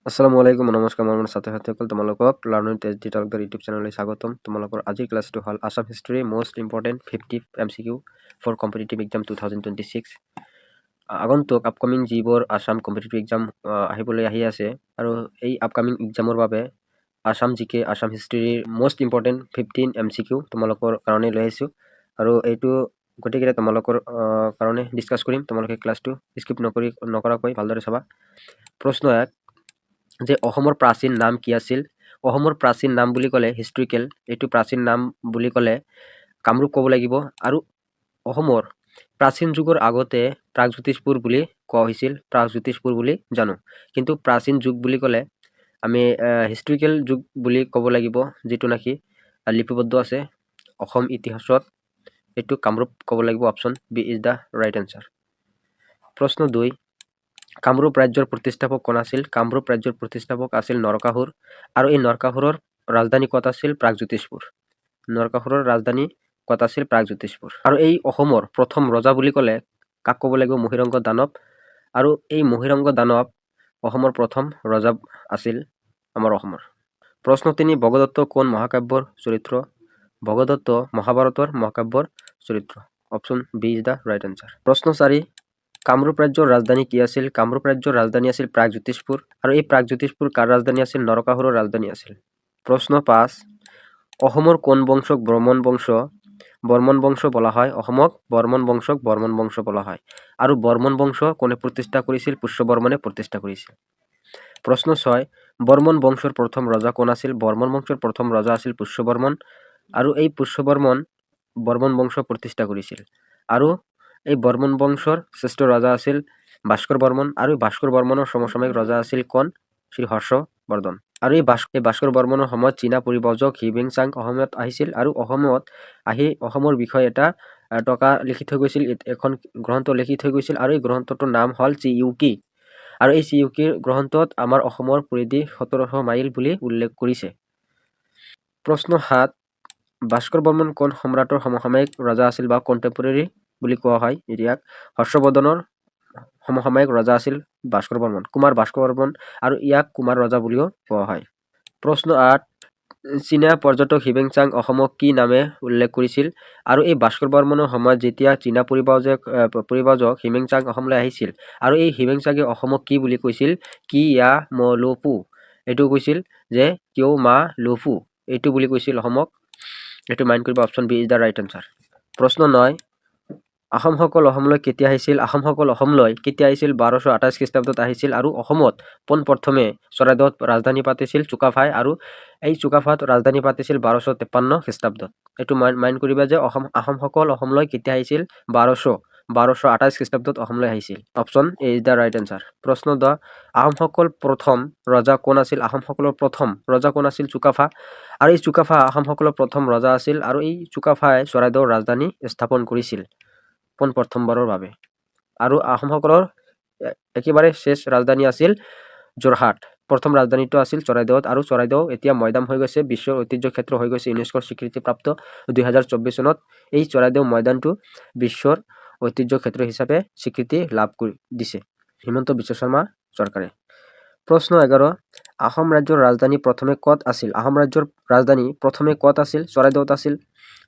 আসসালামু আলাইকুম নমস্কাৰ মোৰ ছাত্ৰ ছাত্ৰীসকল তোমালোকক লাৰ্ণিং টেষ্ট ডিটেইলছৰ ইউটিউব চেনেললৈ স্বাগতম। তোমালোকৰ আজিৰ ক্লাছটো হ'ল Assam history most important 50 MCQ for competitive exam 2026। আগন্তুক আপকামিং যিবোৰ আসাম কম্পিটিটিভ এক্সাম আহিবলৈ আহি আছে আৰু এই আপকামিং এক্সামৰ বাবে আসাম জিকে আসাম হিষ্ট্ৰীৰ মোষ্ট ইম্পৰ্টেণ্ট 15 MCQ তোমালোকৰ কাৰণে লৈ আহিছোঁ আৰু এইটো গতিকে তোমালোকৰ কাৰণে ডিছকাছ কৰিম। তোমালোকে ক্লাছটো স্কিপ নকৰাকৈ ভালদৰে চাবা। প্ৰশ্ন 1 যে অসমৰ প্ৰাচীন নাম কি আছিল? অসমৰ প্ৰাচীন নাম বুলি ক'লে হিষ্ট্ৰিকেল, এইটো প্ৰাচীন নাম বুলি ক'লে কামৰূপ ক'ব লাগিব। আৰু অসমৰ প্ৰাচীন যুগৰ আগতে প্ৰাগজ্যোতিষপুৰ বুলি কোৱা হৈছিল, প্ৰাগজ্যোতিষপুৰ বুলি জানো। কিন্তু প্ৰাচীন যুগ বুলি ক'লে আমি হিষ্ট্ৰিকেল যুগ বুলি ক'ব লাগিব, যিটো নেকি লিপিবদ্ধ আছে অসম ইতিহাসত। এইটো কামৰূপ ক'ব লাগিব। Option B is the right answer. প্ৰশ্ন 2 কামৰূপ ৰাজ্যৰ প্ৰতিষ্ঠাপক কোন আছিল? কামৰূপ ৰাজ্যৰ প্ৰতিষ্ঠাপক আছিল নৰকাসুৰ আৰু এই নৰকাসুৰৰ ৰাজধানী ক'ত আছিল? প্ৰাগজ্যোতিষপুৰ। নৰকাসুৰৰ ৰাজধানী ক'ত আছিল? প্ৰাগজ্যোতিষপুৰ। আৰু এই অসমৰ প্ৰথম ৰজা বুলি ক'লে কাক ক'ব লাগিব? মহীৰংগ দানৱ। আৰু এই মহীৰংগ দানৱ অসমৰ প্ৰথম ৰজা আছিল আমাৰ অসমৰ। প্ৰশ্ন 3 ভগদত্ত কোন মহাকাব্যৰ চৰিত্ৰ? ভগদত্ত মহাভাৰতৰ মহাকাব্যৰ চৰিত্ৰ। Option B is the right answer. প্ৰশ্ন 4 কামৰূপ ৰাজ্যৰ ৰাজধানী কি আছিল? কামৰূপ ৰাজ্যৰ ৰাজধানী আছিল প্ৰাগজ্যোতিষপুৰ আৰু এই প্ৰাগজ্যোতিষপুৰ কাৰ ৰাজধানী আছিল? নৰকাসুৰৰ ৰাজধানী আছিল। প্ৰশ্ন 5 অসমৰ কোন বংশক বৰ্মন বংশ বলা হয়? অসমক বৰ্মন বংশক বৰ্মন বংশ বলা হয়। আৰু বৰ্মন বংশ কোনে প্ৰতিষ্ঠা কৰিছিল? পুষ্যবৰ্মনে প্ৰতিষ্ঠা কৰিছিল। প্ৰশ্ন 6 বৰ্মন বংশৰ প্ৰথম ৰজা কোন আছিল? বৰ্মন বংশৰ প্ৰথম ৰজা আছিল পুষ্যবৰ্মন আৰু এই পুষ্যবৰ্মন বৰ্মন বংশ প্ৰতিষ্ঠা কৰিছিল। আৰু এই বৰ্মন বংশৰ শ্ৰেষ্ঠ ৰজা আছিল ভাস্কৰ বৰ্মন আৰু ভাস্কৰ বৰ্মনৰ সমসাময়িক ৰজা আছিল কোন? শ্ৰী হৰ্ষবৰ্ধন। আৰু এই ভাস্কৰ বৰ্মনৰ সময়ত চীনা পৰিব্ৰাজক হিউৱেন চাং অসমত আহিছিল আৰু অসমত আহি অসমৰ বিষয়ে এটা টকা লিখি থৈ গৈছিল, এখন গ্ৰন্থ লিখি থৈ গৈছিল আৰু এই গ্ৰন্থটোৰ নাম হ'ল চিইউকি। আৰু এই চিইউকিৰ গ্ৰন্থত আমাৰ অসমৰ পৰিধি 1700 মাইল বুলি উল্লেখ কৰিছে। প্ৰশ্ন 7 ভাস্কৰ বৰ্মন কোন সম্ৰাটৰ সমসাময়িক ৰজা আছিল বা কণ্টেম্পৰেৰী বুলি কোৱা হয়? ইয়াক হৰ্ষবৰ্ধনৰ সমসাময়িক ৰজা আছিল ভাস্কৰ বৰ্মন, কুমাৰ ভাস্কৰ বৰ্মন, আৰু ইয়াক কুমাৰ ৰজা বুলিও কোৱা হয়। প্ৰশ্ন 8 চীনা পৰ্যটক হিউৱেন চাং অসমক কি নামে উল্লেখ কৰিছিল? আৰু এই ভাস্কৰ বৰ্মনৰ সময়ত যেতিয়া চীনা পৰিব্ৰাজক হিউৱেন চাং অসমলৈ আহিছিল আৰু এই হিউৱেন চাঙে অসমক কি বুলি কৈছিল? কি য়া ম লো পু। এইটো কৈছিল যে কিউ মা লো পু, এইটো বুলি কৈছিল অসমক। এইটো মাইণ্ড কৰিব। Option B is the right answer. প্ৰশ্ন 9 আহোমসকল অসমলৈ কেতিয়া আহিছিল? আহোমসকল অসমলৈ কেতিয়া আহিছিল? 1228 খ্ৰীষ্টাব্দত আহিছিল আৰু অসমত পোনপ্ৰথমে চৰাইদেউত ৰাজধানী পাতিছিল চুকাফাই আৰু এই চুকাফাত ৰাজধানী পাতিছিল 1253 খ্ৰীষ্টাব্দত। এইটো মাইণ্ড কৰিবা যে আহোমসকল অসমলৈ কেতিয়া আহিছিল? 1228 খ্ৰীষ্টাব্দত অসমলৈ আহিছিল। Option A is the right answer. প্ৰশ্ন 10 আহোমসকল প্ৰথম ৰজা কোন আছিল? আহোমসকলৰ প্ৰথম ৰজা কোন আছিল? চুকাফা। আৰু এই চুকাফা আহোমসকলৰ প্ৰথম ৰজা আছিল আৰু এই চুকাফাই চৰাইদেউৰ ৰাজধানী স্থাপন কৰিছিল পোনপ্ৰথমবাৰৰ বাবে। আৰু আহোমসকলৰ একেবাৰে শেষ ৰাজধানী আছিল যোৰহাট। প্ৰথম ৰাজধানীটো আছিল চৰাইদেউত আৰু চৰাইদেউ এতিয়া মৈদাম হৈ গৈছে, বিশ্ব ঐতিহ্য ক্ষেত্ৰ হৈ গৈছে, ইউনেস্কোৰ স্বীকৃতিপ্ৰাপ্ত 2024 চনত এই চৰাইদেউ মৈদামটো বিশ্বৰ ঐতিহ্য ক্ষেত্ৰ হিচাপে স্বীকৃতি লাভ দিছে হিমন্ত বিশ্ব শৰ্মা চৰকাৰে। প্ৰশ্ন 11 আহোম ৰাজ্যৰ ৰাজধানী প্ৰথমে ক'ত আছিল? আহোম ৰাজ্যৰ ৰাজধানী প্ৰথমে ক'ত আছিল? চৰাইদেউত আছিল।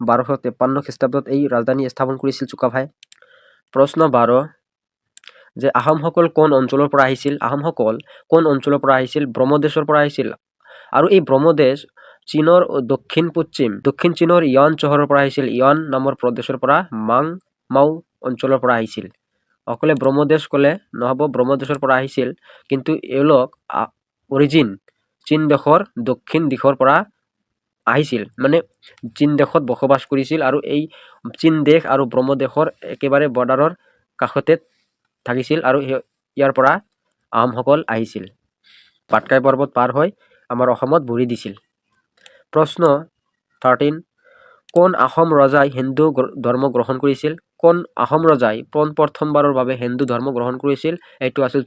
1253 খ্ৰীষ্টাব্দত এই ৰাজধানী স্থাপন কৰিছিল চুকাফাই। প্ৰশ্ন 12 যে আহোমসকল কোন অঞ্চলৰ পৰা আহিছিল? আহোমসকল কোন অঞ্চলৰ পৰা আহিছিল? ব্ৰহ্মদেশৰ পৰা আহিছিল। আৰু এই ব্ৰহ্মদেশ চীনৰ দক্ষিণ চীনৰ ইয়ান চহৰৰ পৰা আহিছিল। ইয়ান নামৰ প্ৰদেশৰ পৰা মাও অঞ্চলৰ পৰা আহিছিল। অকলে ব্ৰহ্মদেশ ক'লে নহ'ব, ব্ৰহ্মদেশৰ পৰা আহিছিল, কিন্তু এওঁলোক অৰিজিন চীন দেশৰ দক্ষিণ দিশৰ পৰা আহিছিল, মানে চীন দেশত বসবাস কৰিছিল আৰু এই চীন দেশ আৰু ব্ৰহ্মদেশৰ একেবাৰে বৰ্ডাৰৰ কাষতে থাকিছিল আৰু ইয়াৰ পৰা আহোমসকল আহিছিল। পাটকাই পৰ্বত পাৰ হৈ আমাৰ অসমত ভৰি দিছিল। প্ৰশ্ন 13 কোন আহোম ৰজাই হিন্দু ধৰ্ম গ্ৰহণ কৰিছিল? কোন আহোম ৰজাই পোনপ্ৰথমবাৰৰ বাবে হিন্দু ধৰ্ম গ্ৰহণ কৰিছিল? এইটো আছিল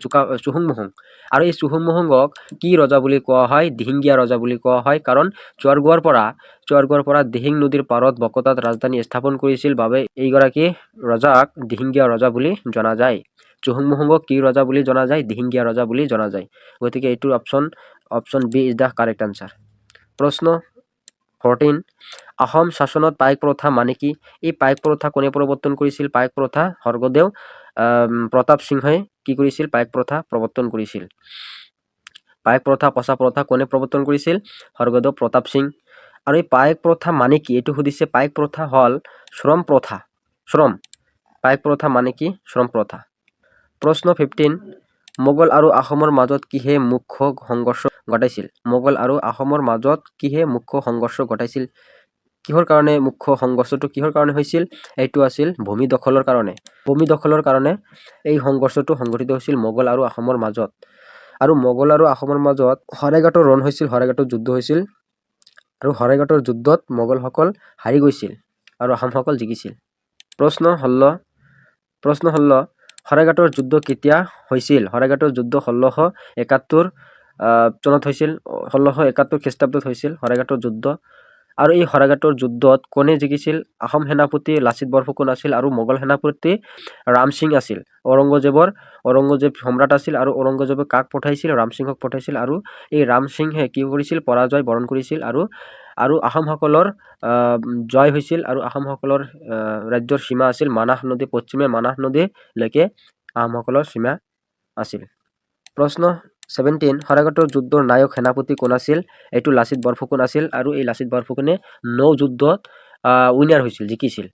চুহুংমুহুং। আৰু এই চুহুংমুহুঙক কি ৰজা বুলি কোৱা হয়? দিহিঙীয়া ৰজা বুলি কোৱা হয়, কাৰণ চুৱাৰগুৱাৰ পৰা দিহিং নদীৰ পাৰত বকতাত ৰাজধানী স্থাপন কৰিছিল বাবে এইগৰাকী ৰজাক দিহিঙীয়া ৰজা বুলি জনা যায়। চুহুংমুহুংক কি ৰজা বুলি জনা যায়? দিহিঙ্গীয়া ৰজা বুলি জনা যায়। গতিকে এইটোৰ option B is the correct answer. প্ৰশ্ন 14, আহোম শাসনত পাইক প্ৰথা মানে কি? এই পাইক প্ৰথা কোনে প্ৰৱৰ্তন কৰিছিল? পাইক প্ৰথা স্বৰ্গদেউ প্ৰতাপ সিংহই কি কৰিছিল? পাইক প্ৰথা প্ৰৱৰ্তন কৰিছিল। পাইক প্ৰথা পচা প্ৰথা কোনে প্ৰৱৰ্তন কৰিছিল? স্বৰ্গদেউ প্ৰতাপ সিং। আৰু এই পাইক প্ৰথা মানে কি? এইটো সুধিছে। পাইক প্ৰথা হ'ল শ্ৰম প্ৰথা। শ্ৰম। পাইক প্ৰথা মানে কি? শ্ৰম প্ৰথা। প্ৰশ্ন 15, মোগল আৰু আহোমৰ মাজত কিহে মুখ্য সংঘৰ্ষ ঘটাইছিল? মোগল আৰু আহোমৰ মাজত কিহে মুখ্য সংঘৰ্ষ ঘটাইছিল? কিহৰ কাৰণে মুখ্য সংঘৰ্ষটো কিহৰ কাৰণে হৈছিল? এইটো আছিল ভূমি দখলৰ কাৰণে। ভূমি দখলৰ কাৰণে এই সংঘৰ্ষটো সংঘটিত হৈছিল মোগল আৰু আহোমৰ মাজত। আৰু মোগল আৰু আহোমৰ মাজত শৰাইঘাটৰ ৰণ হৈছিল, শৰাইঘাটৰ যুদ্ধ হৈছিল। আৰু শৰাইঘাটৰ যুদ্ধত মোগলসকল হাৰি গৈছিল আৰু আহোমসকল জিকিছিল। প্ৰশ্ন 16, শৰাইঘাটৰ যুদ্ধ কেতিয়া হৈছিল? শৰাইঘাটৰ যুদ্ধ 1671 চনত হৈছিল। 1671 খ্ৰীষ্টাব্দত হৈছিল শৰাইঘাটৰ যুদ্ধ। আৰু এই শৰাইঘাটৰ যুদ্ধত কোনে জিকিছিল? আহোম সেনাপতি লাচিত বৰফুকন আছিল আৰু মোগল সেনাপতি ৰাম সিং আছিল। ঔৰংগজেব সম্ৰাট আছিল আৰু ঔৰংগজেবে কাক পঠাইছিল? ৰাম সিংহক পঠাইছিল। আৰু এই ৰাম সিংহে কি কৰিছিল? পৰাজয় বৰণ কৰিছিল আৰু আহোমসকলৰ জয় হৈছিল। আৰু আহোমসকলৰ ৰাজ্যৰ সীমা আছিল মানাহ নদী, পশ্চিমে মানাহ নদীলৈকে আহোমসকলৰ সীমা আছিল। প্ৰশ্ন 17, শৰাইঘাটৰ যুদ্ধৰ নায়ক সেনাপতি কোন আছিল? এইটো লাচিত বৰফুকন আছিল। আৰু এই লাচিত বৰফুকনে 9 যুদ্ধত উইনাৰ হৈছিল, জিকিছিল।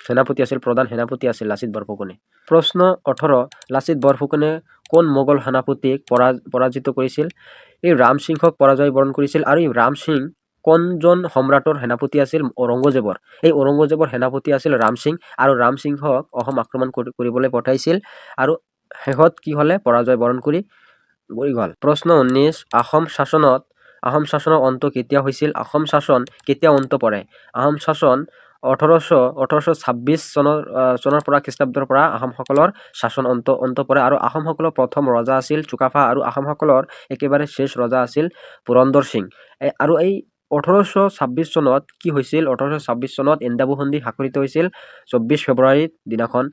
সেনাপতি আছিল, প্ৰধান সেনাপতি আছিল লাচিত বৰফুকনে। প্ৰশ্ন 18, লাচিত বৰফুকনে কোন মোগল সেনাপতিক পৰাজিত কৰিছিল? এই ৰাম সিংহক পৰাজয় বৰণ কৰিছিল। আৰু এই ৰাম সিং কোনজন সম্ৰাটৰ সেনাপতি আছিল? ঔৰংগজেবৰ। এই ঔৰংগজেবৰ সেনাপতি আছিল ৰাম সিং। আৰু ৰাম সিংহক অসম আক্ৰমণ কৰিবলৈ পঠাইছিল আৰু শেষত কি হ'লে? পৰাজয় বৰণ কৰি গ'ল। প্ৰশ্ন 19, আহোম শাসনৰ অন্ত কেতিয়া হৈছিল? আহোম শাসন কেতিয়া অন্ত পৰে? আহোম শাসন 1826 চনৰ পৰা খ্ৰীষ্টাব্দৰ পৰা আহোমসকলৰ শাসন অন্ত পৰে। আৰু আহোমসকলৰ প্ৰথম ৰজা আছিল চুকাফা আৰু আহোমসকলৰ একেবাৰে শেষ ৰজা আছিল পুৰন্দৰ সিং। আৰু এই 1826 চনত কি হৈছিল? 1826 চনত এন্দাবু সন্ধি স্বাক্ষৰিত হৈছিল 24 ফেব্ৰুৱাৰীৰ দিনাখন।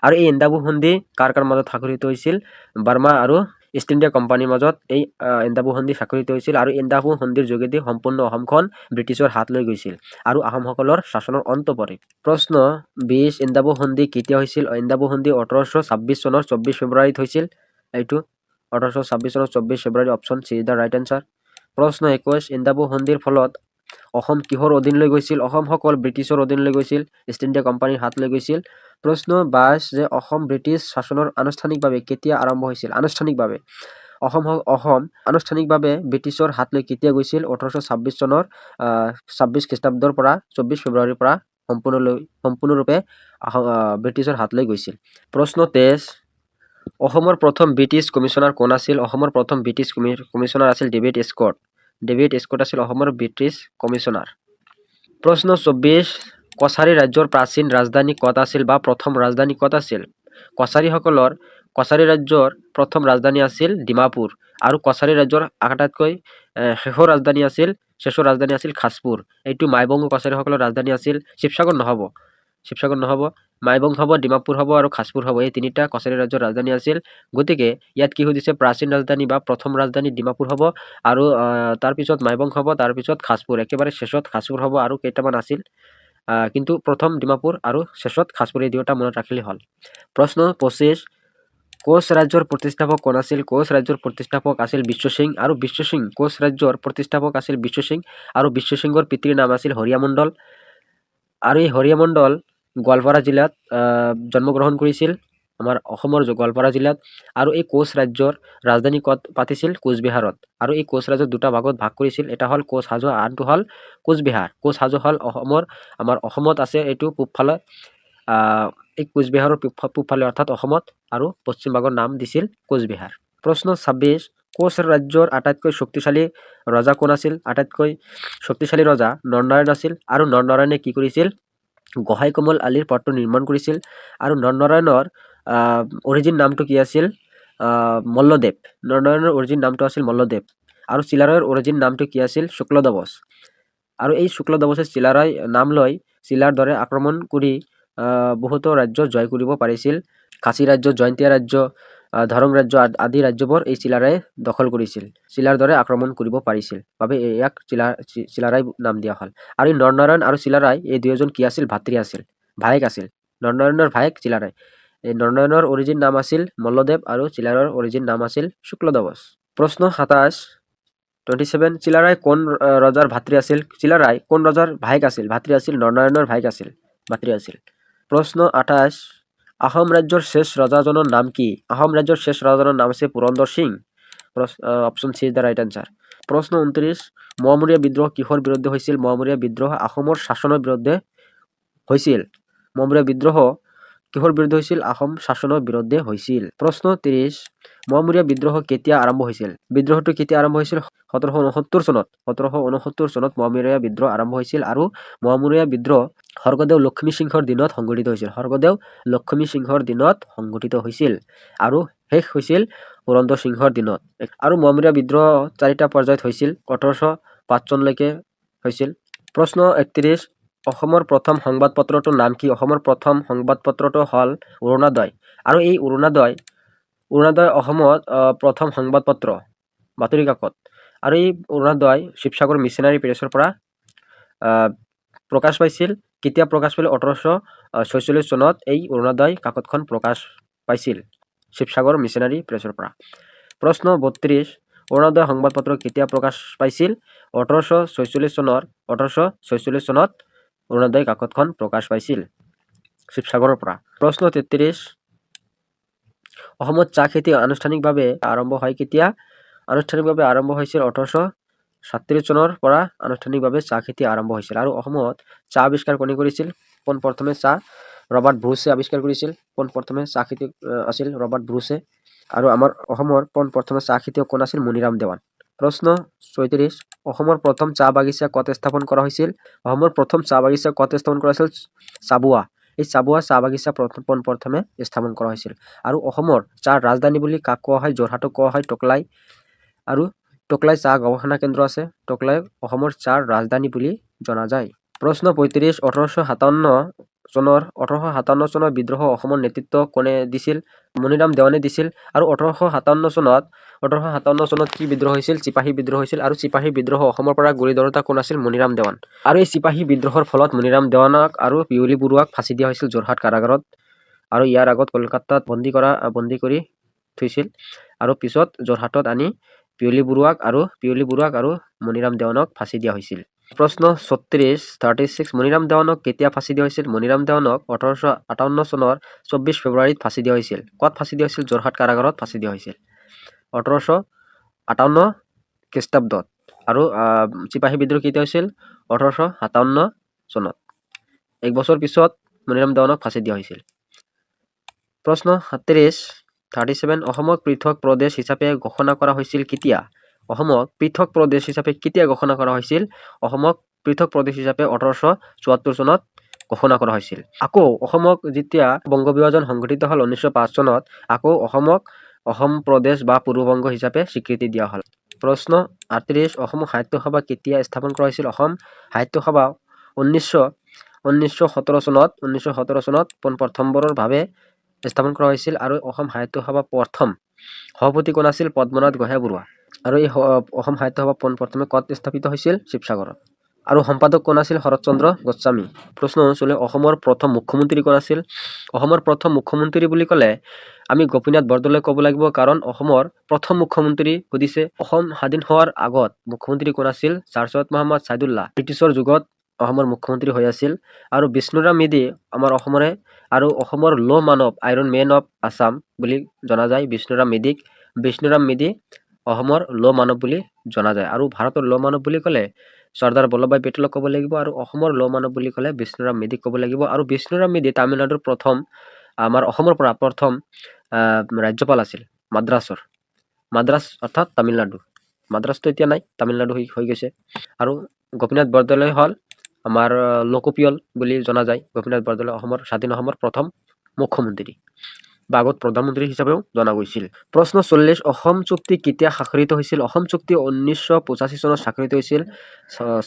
আৰু এই এন্দাবু সন্ধি কাৰ মাজত স্বাক্ষৰিত হৈছিল? বাৰ্মা আৰু ইষ্ট ইণ্ডিয়া কোম্পানীৰ মাজত এই এন্দাবু সন্ধি স্বাক্ষৰিত হৈছিল। আৰু এন্দাবু সন্ধিৰ যোগেদি সম্পূৰ্ণ অসমখন ব্ৰিটিছৰ হাত লৈ গৈছিল আৰু আহোমসকলৰ শাসনৰ অন্ত পৰে। প্ৰশ্ন 20, এন্দাবু সন্ধি কেতিয়া হৈছিল? এন্দাবু সন্ধি 1826 চনৰ 24 ফেব্ৰুৱাৰীত হৈছিল। এইটো 1826 চনৰ 24 ফেব্ৰুৱাৰী, option C is the right answer. প্ৰশ্ন 21, এন্দাবু সন্ধিৰ ফলত অসম কিহৰ অধীনলৈ গৈছিল? অসমসকল ব্ৰিটিছৰ অধীনলৈ গৈছিল, ইষ্ট ইণ্ডিয়া কোম্পানীৰ হাত লৈ গৈছিল। প্ৰশ্ন 22, যে অসম ব্ৰিটিছ শাসনৰ আনুষ্ঠানিকভাৱে কেতিয়া আৰম্ভ হৈছিল? আনুষ্ঠানিকভাৱে অসম আনুষ্ঠানিকভাৱে ব্ৰিটিছৰ হাতলৈ কেতিয়া গৈছিল? 1826 চনৰ 26 খ্ৰীষ্টাব্দৰ পৰা 24 ফেব্ৰুৱাৰীৰ পৰা সম্পূৰ্ণৰূপে ব্ৰিটিছৰ হাতলৈ গৈছিল। প্ৰশ্ন 23, অসমৰ প্ৰথম ব্ৰিটিছ কমিশ্যনাৰ কোন আছিল? অসমৰ প্ৰথম ব্ৰিটিছ কমিশ্যনাৰ আছিল ডেভিড এস্কট। ডেভিড এস্কট আছিল অসমৰ ব্ৰিটিছ কমিশ্যনাৰ। প্ৰশ্ন 24, কছাৰী ৰাজ্যৰ প্ৰাচীন ৰাজধানী ক'ত আছিল বা প্ৰথম ৰাজধানী ক'ত আছিল? কছাৰী ৰাজ্যৰ প্ৰথম ৰাজধানী আছিল ডিমাপুৰ। আৰু কছাৰী ৰাজ্যৰ আটাইতকৈ শেষৰ ৰাজধানী আছিল খাছপুৰ। এইটো মাইবংগ কছাৰীসকলৰ ৰাজধানী আছিল। শিৱসাগৰ নহ'ব, মাইবং হ'ব, ডিমাপুৰ হ'ব আৰু খাছপুৰ হ'ব। এই তিনিটা কছাৰী ৰাজ্যৰ ৰাজধানী আছিল। গতিকে ইয়াত কি সুধিছে? প্ৰাচীন ৰাজধানী বা প্ৰথম ৰাজধানী ডিমাপুৰ হ'ব, আৰু তাৰপিছত মাইবং হ'ব, তাৰপিছত খাছপুৰ, একেবাৰে শেষত খাছপুৰ হ'ব। আৰু কেইটামান আছিল, কিন্তু প্ৰথম ডিমাপুৰ আৰু শেষত খাছপুৰ, এই দুয়োটা মনত ৰাখিলে হ'ল। প্ৰশ্ন 25, কোচ ৰাজ্যৰ প্ৰতিষ্ঠাপক কোন আছিল? কোচ ৰাজ্যৰ প্ৰতিষ্ঠাপক আছিল বিশ্বসিং। আৰু কোচ ৰাজ্যৰ প্ৰতিষ্ঠাপক আছিল বিশ্বসিং। আৰু বিশ্বসিংহৰ পিতৃৰ নাম আছিল হৰিয়া মণ্ডল। আৰু এই হৰিয়া মণ্ডল গোৱালপাৰা জিলাত জন্মগ্ৰহণ কৰিছিল, আমাৰ অসমৰ গোৱালপাৰা জিলাত। আৰু এই কোচ ৰাজ্যৰ ৰাজধানী ক'ত পাতিছিল? কোচবিহাৰত। আৰু এই কোচ ৰাজ্য দুটা ভাগত ভাগ কৰিছিল, এটা হ'ল কোচ হাজো, আনটো হ'ল কোচবিহাৰ। কোচ হাজো হ'ল আমাৰ অসমত আছে, এইটো পূবফালে, এই কোচবিহাৰৰ পূবফালে অৰ্থাৎ অসমত, আৰু পশ্চিম ভাগৰ নাম দিছিল কোচবিহাৰ। প্ৰশ্ন 26, কোচ ৰাজ্যৰ আটাইতকৈ শক্তিশালী ৰজা কোন আছিল? আটাইতকৈ শক্তিশালী ৰজা নৰনাৰায়ণ আছিল। আৰু নৰনাৰায়ণে কি কৰিছিল? গোহাঁই কোমল আলিৰ পথটো নিৰ্মাণ কৰিছিল। আৰু নৰনাৰায়ণৰ অৰিজিন নামটো কি আছিল? মল্লদেৱ। নৰনাৰায়ণৰ অৰিজিন নামটো আছিল মল্লদেৱ। আৰু চিলাৰায়ৰ অৰিজিন নামটো কি আছিল? শুক্লধ্বজ। আৰু এই শুক্লধ্বজে চিলাৰায় নাম লৈ চিলাৰ দৰে আক্ৰমণ কৰি বহুতো ৰাজ্য জয় কৰিব পাৰিছিল। খাচী ৰাজ্য, জয়ন্তীয়া ৰাজ্য, ধৰং ৰাজ্য আদি ৰাজ্যবোৰ এই চিলাৰাই দখল কৰিছিল। চিলাৰ দৰে আক্ৰমণ কৰিব পাৰিছিল বাবে ইয়াক চিলাৰাই নাম দিয়া হ'ল। আৰু এই নৰনাৰায়ণ আৰু চিলাৰাই এই দুয়োজন কি আছিল? ভাতৃ আছিল, ভায়েক আছিল। নৰনাৰায়ণৰ ভায়েক চিলাৰাই। এই নৰনাৰায়ণৰ অৰিজিন নাম আছিল মল্লদেৱ আৰু চিলাৰৰ অৰিজিন নাম আছিল শুক্লধ্বজ। প্ৰশ্ন 27 চিলাৰাই কোন ৰজাৰ ভাতৃ আছিল? চিলাৰাই কোন ৰজাৰ ভায়েক আছিল? ভাতৃ আছিল। নৰনাৰায়ণৰ ভায়েক আছিল, ভাতৃ আছিল। প্ৰশ্ন 28 আহোম ৰাজ্যৰ শেষ ৰজাজনৰ নাম কি? আহোম ৰাজ্যৰ শেষ ৰজাজনৰ নাম আছে Purandar Singh. Option C is the right answer. প্ৰশ্ন 29 মোৱামৰীয়া বিদ্ৰোহ কিহৰ বিৰুদ্ধে হৈছিল? মোৱামৰীয়া বিদ্ৰোহ আহোমৰ শাসনৰ বিৰুদ্ধে হৈছিল। মোৱামৰীয়া বিদ্ৰোহ কিহৰ বিৰুদ্ধে হৈছিল? আহোম শাসনৰ বিৰুদ্ধে হৈছিল। প্ৰশ্ন 30 মোৱামৰীয়া বিদ্ৰোহ কেতিয়া আৰম্ভ হৈছিল? বিদ্ৰোহটো কেতিয়া আৰম্ভ হৈছিল? 1769 চনত। 1769 চনত মোৱামৰীয়া বিদ্ৰোহ আৰম্ভ হৈছিল আৰু মোৱামৰীয়া বিদ্ৰোহ স্বৰ্গদেউ লক্ষ্মী সিংহৰ দিনত সংঘটিত হৈছিল। স্বৰ্গদেউ লক্ষ্মী সিংহৰ দিনত সংঘটিত হৈছিল আৰু শেষ হৈছিল পুৰন্দৰ সিংহৰ দিনত। আৰু মোৱামৰীয়া বিদ্ৰোহ 4টা পৰ্যায়ত হৈছিল। 1805 চনলৈকে হৈছিল। প্ৰশ্ন 31 অসমৰ প্ৰথম সংবাদপত্ৰটোৰ নাম কি? অসমৰ প্ৰথম সংবাদপত্ৰটো হ'ল অৰুণোদয়। আৰু এই অৰুণোদয় অসমত প্ৰথম সংবাদপত্ৰ, বাতৰি কাকত। আৰু এই অৰুণোদয় শিৱসাগৰ মিছনাৰী প্ৰেছৰ পৰা প্ৰকাশ পাইছিল। কেতিয়া প্ৰকাশ পাইছিল? 1846 চনত এই অৰুণোদয় কাকতখন প্ৰকাশ পাইছিল শিৱসাগৰ মিছনাৰী প্ৰেছৰ পৰা। প্ৰশ্ন 32 অৰুণোদয় সংবাদপত্ৰ কেতিয়া প্ৰকাশ পাইছিল? 1846 চনত অৰুণোদয় কাকতখন প্ৰকাশ পাইছিল শিৱসাগৰৰ পৰা। প্ৰশ্ন 33 অসমত চাহ খেতি আনুষ্ঠানিকভাৱে আৰম্ভ হয় কেতিয়া? আনুষ্ঠানিকভাৱে আৰম্ভ হৈছিল 1837 চনৰ পৰা আনুষ্ঠানিকভাৱে চাহ খেতি আৰম্ভ হৈছিল। আৰু অসমত চাহ আৱিষ্কাৰ কোনে কৰিছিল? পোনপ্ৰথমে চাহ ৰবাৰ্ট ব্ৰুছে আৱিষ্কাৰ কৰিছিল। পোনপ্ৰথমে চাহ খেতিয়ক আছিল ৰবাৰ্ট ব্ৰুছে। আৰু আমাৰ অসমৰ পোনপ্ৰথমে চাহ খেতিয়ক কোন আছিল? মণিৰাম দেৱান। প্ৰশ্ন 34 অসমৰ প্ৰথম চাহ বাগিচা ক'ত স্থাপন কৰা হৈছিল? অসমৰ প্ৰথম চাহ বাগিচা ক'ত স্থাপন কৰা হৈছিল? চাবুৱা। এই চাবুৱা চাহ বাগিচা পোনপ্ৰথমে স্থাপন কৰা হৈছিল। আৰু অসমৰ চাহ ৰাজধানী বুলি কাক কোৱা হয়? যোৰহাটক কোৱা হয় টকলাই। আৰু টকলাই চাহ গৱেষণা কেন্দ্ৰ আছে। টকলাই অসমৰ চাহ ৰাজধানী বুলি জনা যায়। প্ৰশ্ন 35 1857 চনৰ বিদ্ৰোহ অসমৰ নেতৃত্ব কোনে দিছিল? মণিৰাম দেৱানে দিছিল। আৰু 1857 চনত কি বিদ্ৰোহ হৈছিল? চিপাহী বিদ্ৰোহ হৈছিল। আৰু চিপাহী বিদ্ৰোহ অসমৰ পৰা গুৰি ধৰোঁতা কোন আছিল? মণিৰাম দেৱান। আৰু এই চিপাহী বিদ্ৰোহৰ ফলত মণিৰাম দেৱানক আৰু পিয়লি বৰুৱাক ফাঁচি দিয়া হৈছিল যোৰহাট কাৰাগাৰত। আৰু ইয়াৰ আগত কলকাতাত বন্দী কৰি থৈছিল আৰু পিছত যোৰহাটত আনি পিয়লি বৰুৱাক আৰু মণিৰাম দেৱানক ফাঁচি দিয়া হৈছিল। প্ৰশ্ন 36 মণিৰাম দেৱানক কেতিয়া ফাঁচি দিয়া হৈছিল? মণিৰাম দেৱানক 1858 চনৰ 24 ফেব্ৰুৱাৰীত ফাঁচি দিয়া হৈছিল। ক'ত ফাঁচি দিয়া হৈছিল? যোৰহাট কাৰাগাৰত ফাঁচি দিয়া হৈছিল 1858 খ্ৰীষ্টাব্দত। আৰু চিপাহী বিদ্ৰোহ কেতিয়া হৈছিল? 1857 চনত। এক বছৰ পিছত মণিৰাম দেৱানক ফাঁচি দিয়া হৈছিল। প্ৰশ্ন 37 অসমক পৃথক প্ৰদেশ হিচাপে ঘোষণা কৰা হৈছিল কেতিয়া? অসমক পৃথক প্ৰদেশ হিচাপে কেতিয়া ঘোষণা কৰা হৈছিল? অসমক পৃথক প্ৰদেশ হিচাপে 1874 চনত ঘোষণা কৰা হৈছিল। আকৌ অসমক যেতিয়া বংগ বিভাজন সংঘটিত হ'ল 1905 চনত আকৌ অসমক অসম প্ৰদেশ বা পূৰ্ববংগ হিচাপে স্বীকৃতি দিয়া হ'ল। প্ৰশ্ন 38 অসম সাহিত্য সভা কেতিয়া স্থাপন কৰা হৈছিল? অসম সাহিত্য সভা 1917 চনত পোনপ্ৰথমবাৰৰ ভাৱে স্থাপন কৰা হৈছিল। আৰু অসম সাহিত্য সভা প্ৰথম সভাপতি কোন আছিল? পদ্মনাথ গোহাঁই বৰুৱা। আৰু এই অসম সাহিত্য সভা পোনপ্ৰথমে ক'ত স্থাপিত হৈছিল? শিৱসাগৰত। আৰু সম্পাদক কোন আছিল? শৰৎচন্দ্ৰ গোস্বামী। প্ৰশ্ন 39 অসমৰ প্ৰথম মুখ্যমন্ত্ৰী কোন আছিল? অসমৰ প্ৰথম মুখ্যমন্ত্ৰী বুলি ক'লে আমি গোপীনাথ বৰদলৈ ক'ব লাগিব, কাৰণ অসমৰ প্ৰথম মুখ্যমন্ত্ৰী সুধিছে। অসম স্বাধীন হোৱাৰ আগত মুখ্যমন্ত্ৰী কোন আছিল? ছাৰ সৈয়দ মহম্মদ ছাইদুল্লাহ ব্ৰিটিছৰ যুগত অসমৰ মুখ্যমন্ত্ৰী হৈ আছিল। আৰু বিষ্ণুৰাম মেধি আমাৰ অসমৰে আৰু অসমৰ লৌহ মানৱ আইৰণ মেন অফ আছাম বুলি জনা যায় বিষ্ণুৰাম মেধি অসমৰ লৌহ মানৱ বুলি জনা যায়। আৰু ভাৰতৰ লৌহ মানৱ বুলি ক'লে চৰ্দাৰ বল্লভভাই পেটেলক ক'ব লাগিব। আৰু অসমৰ লৌহ মানৱ বুলি ক'লে বিষ্ণুৰাম মেধিক ক'ব লাগিব। আৰু বিষ্ণুৰাম মেধি তামিলনাডুৰ আমাৰ অসমৰ পৰা প্ৰথম ৰাজ্যপাল আছিল। মাদ্ৰাজ অৰ্থাৎ তামিলনাডু। মাদ্ৰাজটো এতিয়া নাই, তামিলনাডু হৈ গৈছে। আৰু গোপীনাথ বৰদলৈ হ'ল আমাৰ লোকপিয়ল বুলি জনা যায়। গোপীনাথ বৰদলৈ স্বাধীন অসমৰ প্ৰথম মুখ্যমন্ত্ৰী বা আগত প্ৰধানমন্ত্ৰী হিচাপেও জনা গৈছিল। প্ৰশ্ন 40 অসম চুক্তি কেতিয়া স্বাক্ষৰিত হৈছিল? অসম চুক্তি 1985 চনত স্বাক্ষৰিত হৈছিল।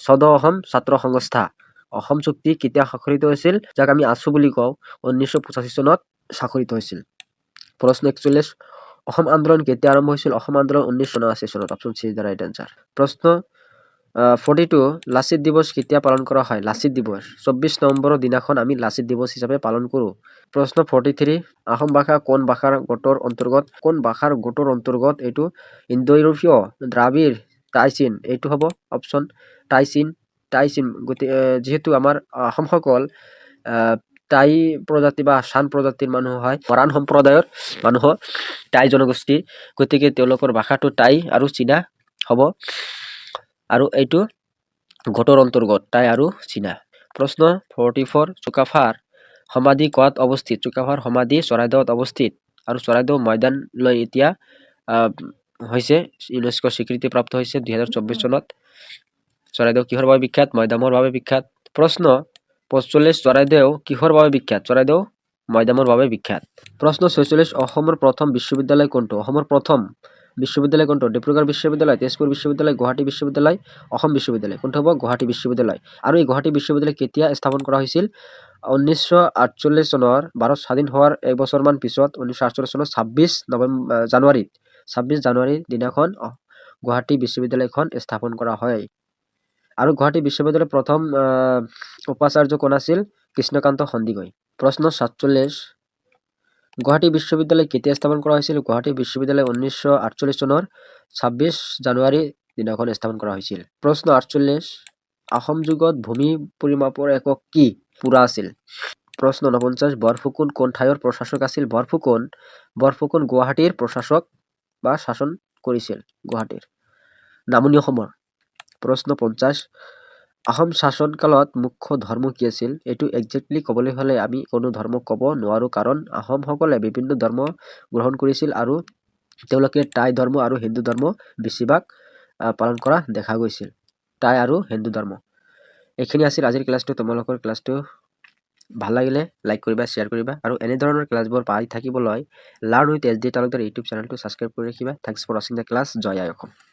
ছদহ অসম ছাত্ৰ সংস্থা। অসম চুক্তি কেতিয়া স্বাক্ষৰিত হৈছিল, যাক আমি আছু বুলি কওঁ, 1985 চনত স্বাক্ষৰিত হৈছিল। প্ৰশ্ন 41 অসম আন্দোলন কেতিয়া আৰম্ভ হৈছিল অসম আন্দোলন 1979 চনত option C is the right answer প্ৰশ্ন 42 লাচিত দিৱস কেতিয়া পালন কৰা হয় লাচিত দিৱস 24 নৱেম্বৰৰ দিনাখন আমি লাচিত দিৱস হিচাপে পালন কৰোঁ প্ৰশ্ন 43 আহোম ভাষা কোন ভাষাৰ গোটৰ অন্তৰ্গত এইটো ইণ্ডো ইউৰোপীয় দ্ৰাবিড় টাইচিন এইটো হ'ব অপশ্যন টাইচিন যেহেতু আমাৰ আহোমসকল টাই প্ৰজাতি বা আসান প্ৰজাতিৰ মানুহ হয় মৰাণ সম্প্ৰদায়ৰ মানুহ টাই জনগোষ্ঠী গতিকে তেওঁলোকৰ ভাষাটো টাই আৰু চীনা হ'ব আৰু এইটো গোটৰ অন্তৰ্গত টাই আৰু চীনা প্ৰশ্ন 44 চুকাফাৰ সমাধি ক'ত অৱস্থিত চুকাফাৰ সমাধি চৰাইদেউত অৱস্থিত আৰু চৰাইদেউ ময়দানলৈ এতিয়া হৈছে ইউনেস্কো স্বীকৃতিপ্ৰাপ্ত হৈছে 2024 চনত চৰাইদেউ কিহৰ বাবে বিখ্যাত মৈদামৰ বাবে বিখ্যাত প্ৰশ্ন 45 চৰাইদেউ কিহৰ বাবে বিখ্যাত চৰাইদেউ মৈদামৰ বাবে বিখ্যাত প্ৰশ্ন 46 অসমৰ প্ৰথম বিশ্ববিদ্যালয় কোনটো অসমৰ প্ৰথম বিশ্ববিদ্যালয় কোনটো ডিব্ৰুগড় বিশ্ববিদ্যালয় তেজপুৰ বিশ্ববিদ্যালয় গুৱাহাটী বিশ্ববিদ্যালয় অসম বিশ্ববিদ্যালয় কোনটো হ'ব গুৱাহাটী বিশ্ববিদ্যালয় আৰু এই গুৱাহাটী বিশ্ববিদ্যালয় কেতিয়া স্থাপন কৰা হৈছিল 1948 চনৰ ভাৰত স্বাধীন হোৱাৰ এক বছৰমান পিছত 1948 চনৰ 26 জানুৱাৰীৰ দিনাখন গুৱাহাটী বিশ্ববিদ্যালয়খন স্থাপন কৰা হয় আৰু গুৱাহাটী বিশ্ববিদ্যালয়ৰ প্ৰথম উপাচাৰ্য কোন আছিল কৃষ্ণকান্ত সন্দিকৈ প্ৰশ্ন 47 গুৱাহাটী বিশ্ববিদ্যালয় কেতিয়া স্থাপন কৰা হৈছিল গুৱাহাটী বিশ্ববিদ্যালয় 1948 চনৰ 26 জানুৱাৰীৰ দিনাখন স্থাপন কৰা হৈছিল প্ৰশ্ন 48 আহোম যুগত ভূমি পৰিমাপৰ একক কি পুৰা আছিল প্ৰশ্ন 49 বৰফুকন কোন ঠাইৰ প্ৰশাসক আছিল বৰফুকন গুৱাহাটীৰ প্ৰশাসক বা শাসন কৰিছিল গুৱাহাটীৰ নামনি অসমৰ প্ৰশ্ন 50 আহোম শাসনকালত মুখ্য ধৰ্ম কি আছিল এইটো একজেক্টলি ক'বলৈ হ'লে আমি কোনো ধৰ্ম ক'ব নোৱাৰো কাৰণ আহোমসকলে বিভিন্ন ধৰ্ম গ্ৰহণ কৰিছিল আৰু তেওঁলোকে টাই ধৰ্ম আৰু হিন্দু ধৰ্ম বেছিভাগ পালন কৰা দেখা গৈছিল টাই আৰু হিন্দু ধৰ্ম এইখিনি আছিল আজিৰ ক্লাছটো তোমালোকৰ ক্লাছটো ভাল লাগিলে লাইক কৰিবা শ্বেয়াৰ কৰিবা আৰু এনে ধৰণৰ ক্লাছবোৰ পাই থাকিবলৈ learn with SD Talukdar YouTube চেনেলটো সাবস্ক্ৰাইব কৰি ৰাখিবা thanks for watching the class জয় আই অসম